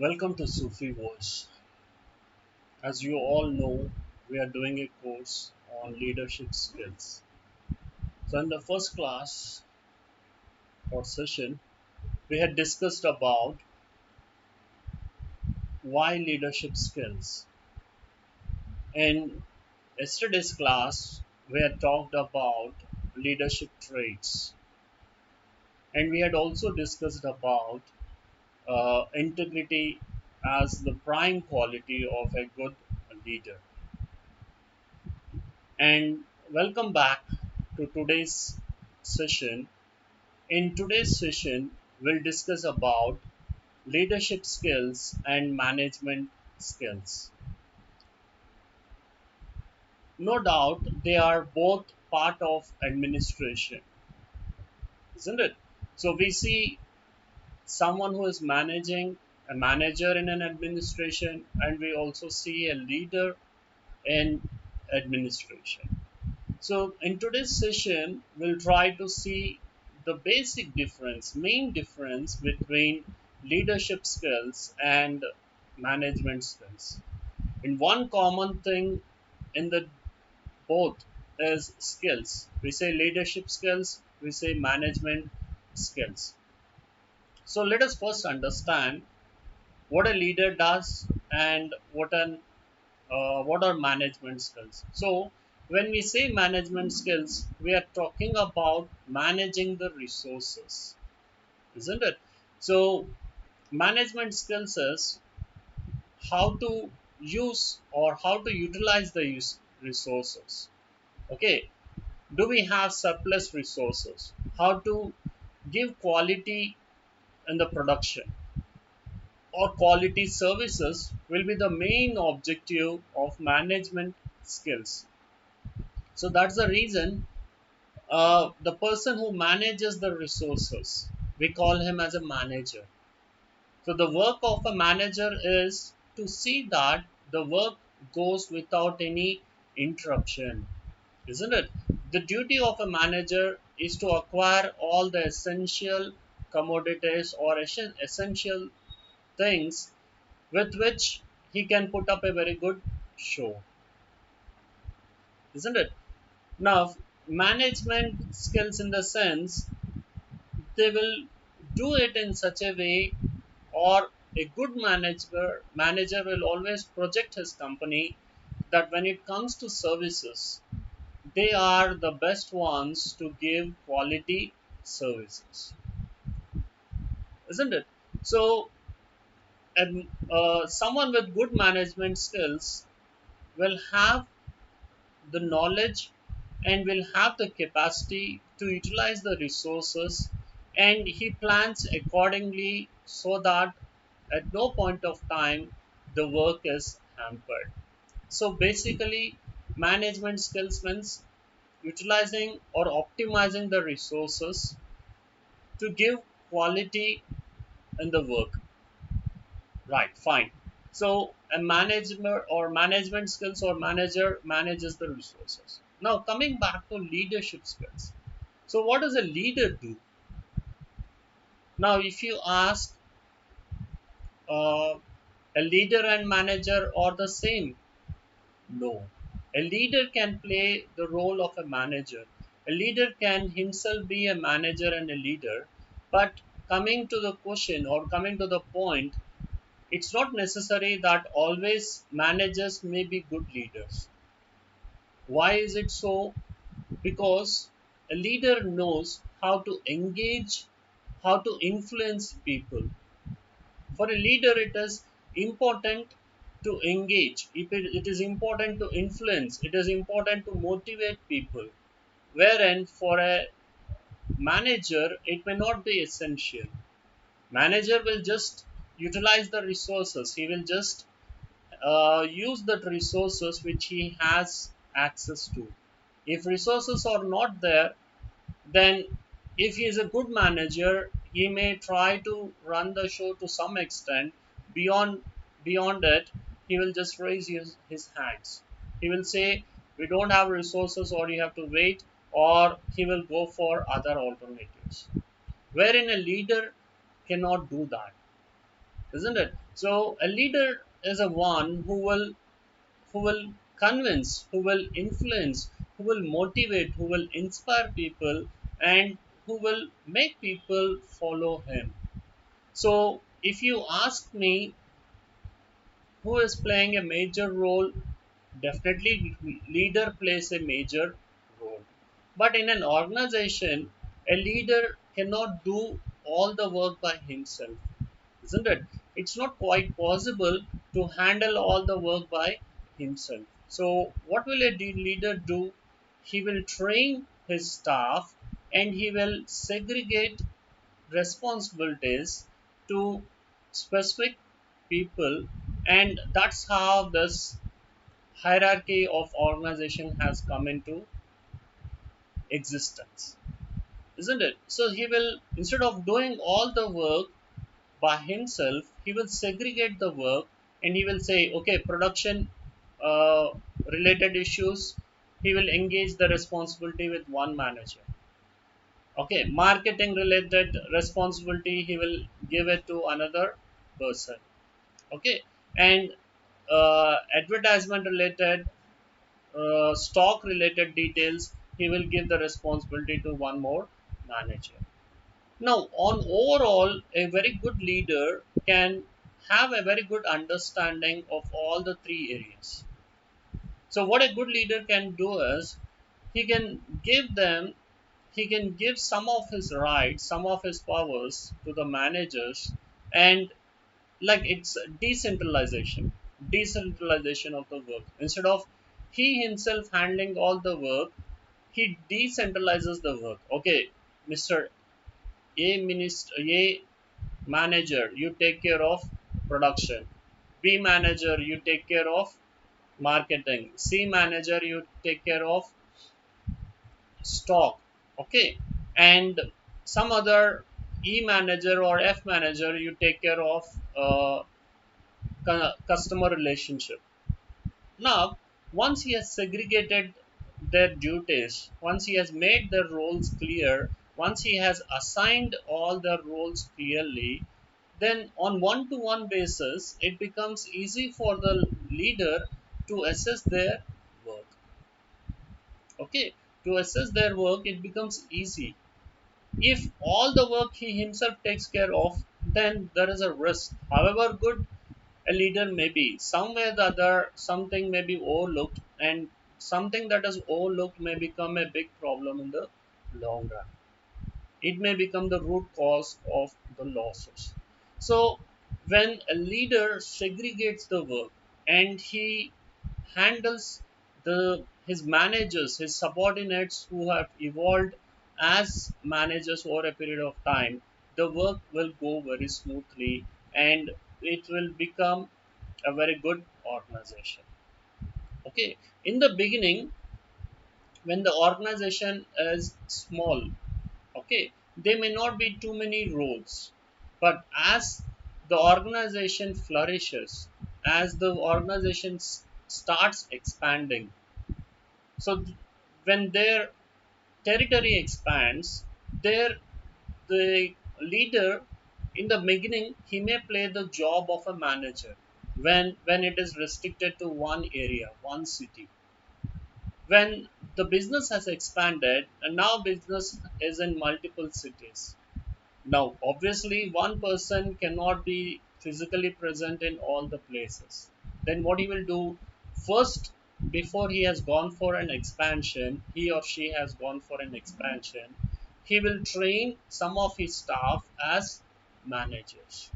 Welcome to Sufi Voice. As you all know, we are doing a course on leadership skills. So, in the first class or session, we had discussed about why leadership skills. In yesterday's class, we had talked about leadership traits, and we had also discussed about integrity as the prime quality of a good leader. And welcome back to today's session. In today's session, we'll discuss about leadership skills and management skills. No doubt they are both part of administration, isn't it? So we see someone who is managing a manager in an administration, and we also see a leader in administration. So, in today's session, we'll try to see the basic difference, main difference between leadership skills and management skills. And one common thing in the both is skills. We say leadership skills, we say management skills. So, let us first understand what a leader does and what are management skills. So when we say management skills, we are talking about managing the resources, isn't it? So management skills is how to use or how to utilize the resources. Okay, do we have surplus resources? How to give quality in the production or quality services will be the main objective of management skills. So that's the reason the person who manages the resources, we call him as a manager. So the work of a manager is to see that the work goes without any interruption, isn't it? The duty of a manager is to acquire all the essential commodities or essential things with which he can put up a very good show, isn't it? Now, management skills in the sense they will do it in such a way, or a good manager will always project his company that when it comes to services, they are the best ones to give quality services, isn't it? So, and someone with good management skills will have the knowledge and will have the capacity to utilize the resources, and he plans accordingly so that at no point of time the work is hampered. So basically management skills means utilizing or optimizing the resources to give quality in the work. Right, fine. So a manager or management skills or manager manages the resources. Now coming back to leadership skills. So what does a leader do? Now if you ask, uh, a leader and manager are the same. No. A leader can play the role of a manager. A leader can himself be a manager and a leader. But coming to the question or coming to the point, it's not necessary that always managers may be good leaders. Why is it so? Because a leader knows how to engage, how to influence people. For a leader, it is important to engage, it is important to influence, it is important to motivate people. Wherein for a manager, it may not be essential. Manager will just utilize the resources, he will just use the resources which he has access to. If resources are not there, then if he is a good manager, he may try to run the show to some extent. Beyond it, he will just raise his hands. He will say, "We don't have resources, or you have to wait," or he will go for other alternatives. Wherein a leader cannot do that. isn't it? So a leader is a one who will convince, who will influence, who will motivate, who will inspire people, and who will make people follow him. So if you ask me who is playing a major role, definitely leader plays a major role. But in an organization, a leader cannot do all the work by himself, isn't it? It's not quite possible to handle all the work by himself. So, what will a leader do? He will train his staff and he will segregate responsibilities to specific people, and that's how this hierarchy of organization has come into existence, isn't it? So he will, instead of doing all the work by himself, he will segregate the work and he will say, okay, production uh, related issues, he will engage the responsibility with one manager. Okay, marketing related responsibility, he will give it to another person. Okay, and advertisement related, stock related details, he will give the responsibility to one more manager. Now, on overall, a very good leader can have a very good understanding of all the three areas. So, what a good leader can do is he can give them, he can give some of his rights, some of his powers to the managers, and like it's decentralization of the work. Instead of he himself handling all the work, he decentralizes the work. Okay, Mr. A manager, you take care of production. B manager, you take care of marketing. C manager, you take care of stock. Okay, and some other E manager or F manager, you take care of customer relationship. Now, once he has segregated their duties, once he has made their roles clear, once he has assigned all their roles clearly, then on one to one basis, it becomes easy for the leader to assess their work. Okay, to assess their work, it becomes easy. If all the work he himself takes care of, then there is a risk. However good a leader may be, somewhere or the other, something may be overlooked, and something that is overlooked may become a big problem in the long run. It may become the root cause of the losses. So, when a leader segregates the work and he handles his managers, his subordinates who have evolved as managers over a period of time, the work will go very smoothly and it will become a very good organization. Okay, in the beginning, when the organization is small, okay, there may not be too many roles, but as the organization flourishes, as the organization starts expanding, so when their territory expands, there the leader in the beginning he may play the job of a manager when it is restricted to one area, one city. When the business has expanded and now business is in multiple cities, now obviously one person cannot be physically present in all the places. Then what he will do first, before he has gone for an expansion, he or she has gone for an expansion, he will train some of his staff as managers.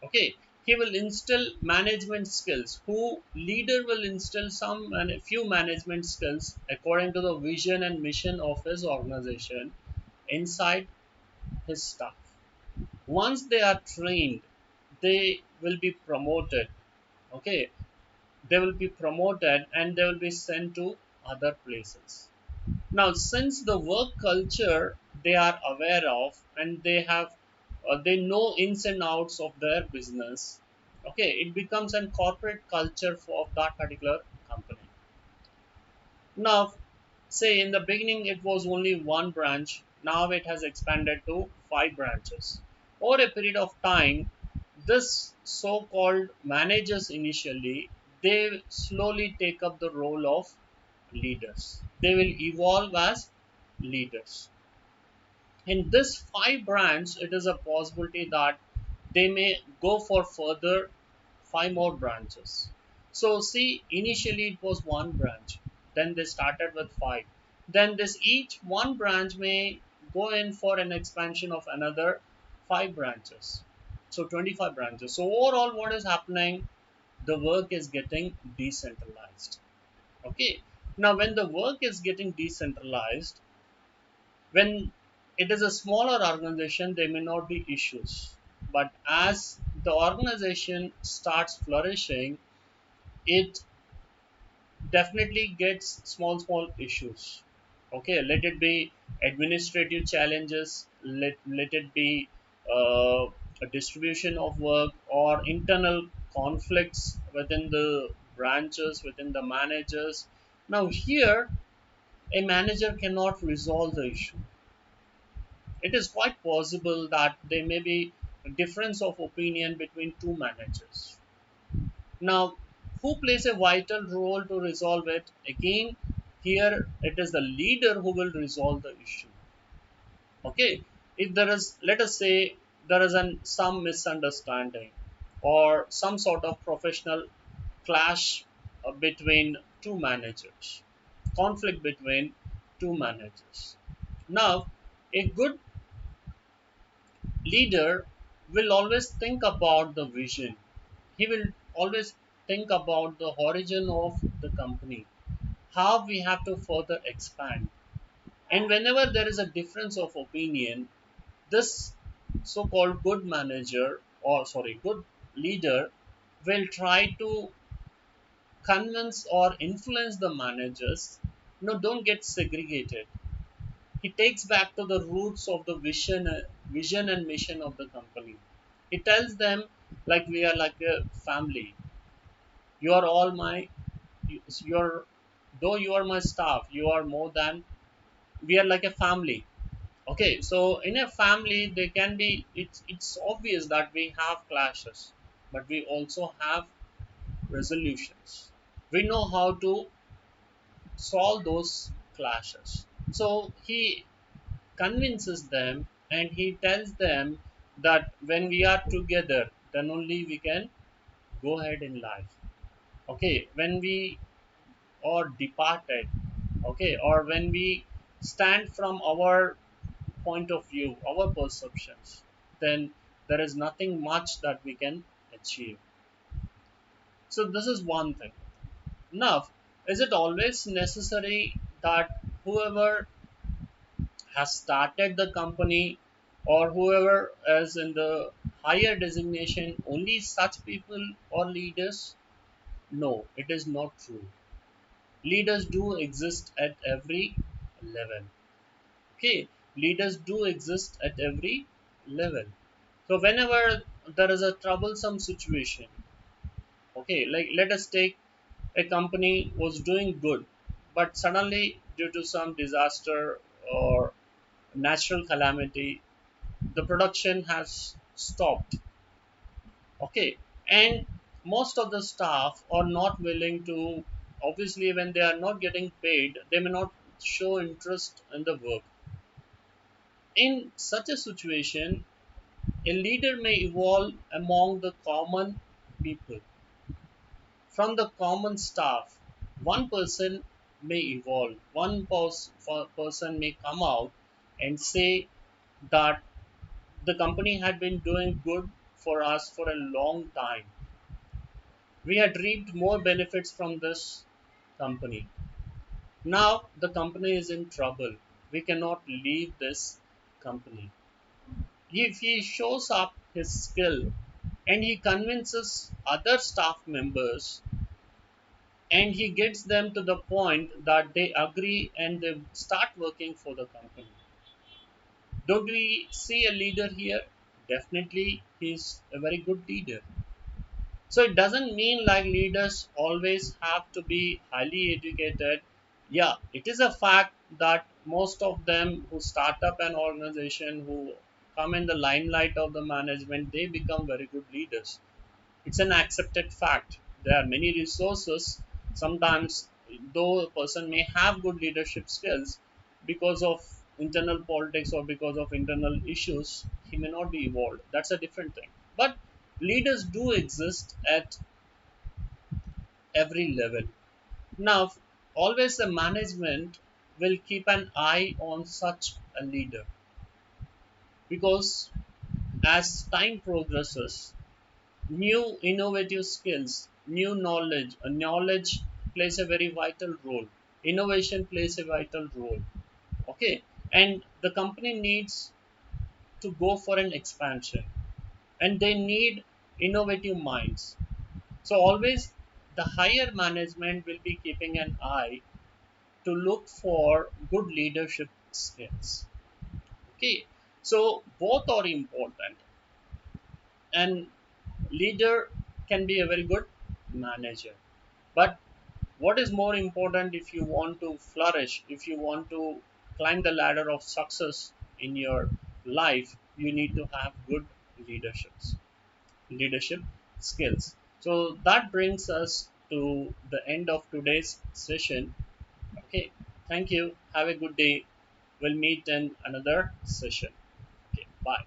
Okay, he will instill management skills. Who leader will instill some and a few management skills according to the vision and mission of his organization inside his staff. Once they are trained, they will be promoted. Okay, they will be promoted and they will be sent to other places. Now, since the work culture they are aware of and they know ins and outs of their business. Okay, it becomes a corporate culture for that particular company. Now, say in the beginning it was only one branch, now it has expanded to five branches. Over a period of time, this so-called managers initially, they slowly take up the role of leaders. They will evolve as leaders. In this five branch, it is a possibility that they may go for further five more branches. So see, initially it was one branch, then they started with five. Then this each one branch may go in for an expansion of another five branches. So 25 branches. So overall, what is happening? The work is getting decentralized. Okay. Now, when the work is getting decentralized, when it is a smaller organization, there may not be issues. But as the organization starts flourishing, it definitely gets small issues. Okay, let it be administrative challenges, let it be a distribution of work or internal conflicts within the branches, within the managers. Now, here, a manager cannot resolve the issue. It is quite possible that there may be a difference of opinion between two managers. Now, who plays a vital role to resolve it? Again, here it is the leader who will resolve the issue. Okay, if there is, let us say, there is some misunderstanding or some sort of professional clash between two managers, conflict between two managers. Now, a good leader will always think about the vision. He will always think about the origin of the company, how we have to further expand. And whenever there is a difference of opinion, this so called good manager, or sorry, good leader, will try to convince or influence the managers. No, don't get segregated. He takes back to the roots of the vision and mission of the company. He tells them, like, we are like a family. You are all my, you're, though you are my staff, you are more than, we are like a family. Okay, so in a family, there can be, it's obvious that we have clashes, but we also have resolutions. We know how to solve those clashes. So he convinces them and he tells them that when we are together, then only we can go ahead in life. Okay, when we are departed, okay, or when we stand from our point of view, our perceptions, then there is nothing much that we can achieve. So this is one thing. Now, is it always necessary that whoever has started the company or whoever is in the higher designation, only such people or leaders? No, it is not true. Leaders do exist at every level. Okay, leaders do exist at every level. So whenever there is a troublesome situation, okay, like let us take a company was doing good, but suddenly due to some disaster or natural calamity, the production has stopped. Okay, and most of the staff are not willing to, obviously when they are not getting paid, they may not show interest in the work. In such a situation, a leader may evolve among the common people. From the common staff, one person may evolve, person may come out and say that the company had been doing good for us for a long time. We had reaped more benefits from this company. Now the company is in trouble. We cannot leave this company. If he shows up his skill and he convinces other staff members and he gets them to the point that they agree and they start working for the company. Don't we see a leader here? Definitely, he's a very good leader. So it doesn't mean like leaders always have to be highly educated. Yeah, it is a fact that most of them who start up an organization, who come in the limelight of the management, they become very good leaders. It's an accepted fact. There are many resources. Sometimes, though a person may have good leadership skills, because of internal politics or because of internal issues, he may not be evolved. That's a different thing. But leaders do exist at every level. Now, always the management will keep an eye on such a leader, because as time progresses, new innovative skills, new knowledge plays a very vital role. Innovation plays a vital role. Okay, and the company needs to go for an expansion, and they need innovative minds. So always, the higher management will be keeping an eye to look for good leadership skills. Okay, so both are important, and leader can be a very good manager. But what is more important, if you want to flourish, if you want to climb the ladder of success in your life, you need to have good leadership skills. So that brings us to the end of today's session. Okay, thank you. Have a good day. We'll meet in another session. Okay, bye.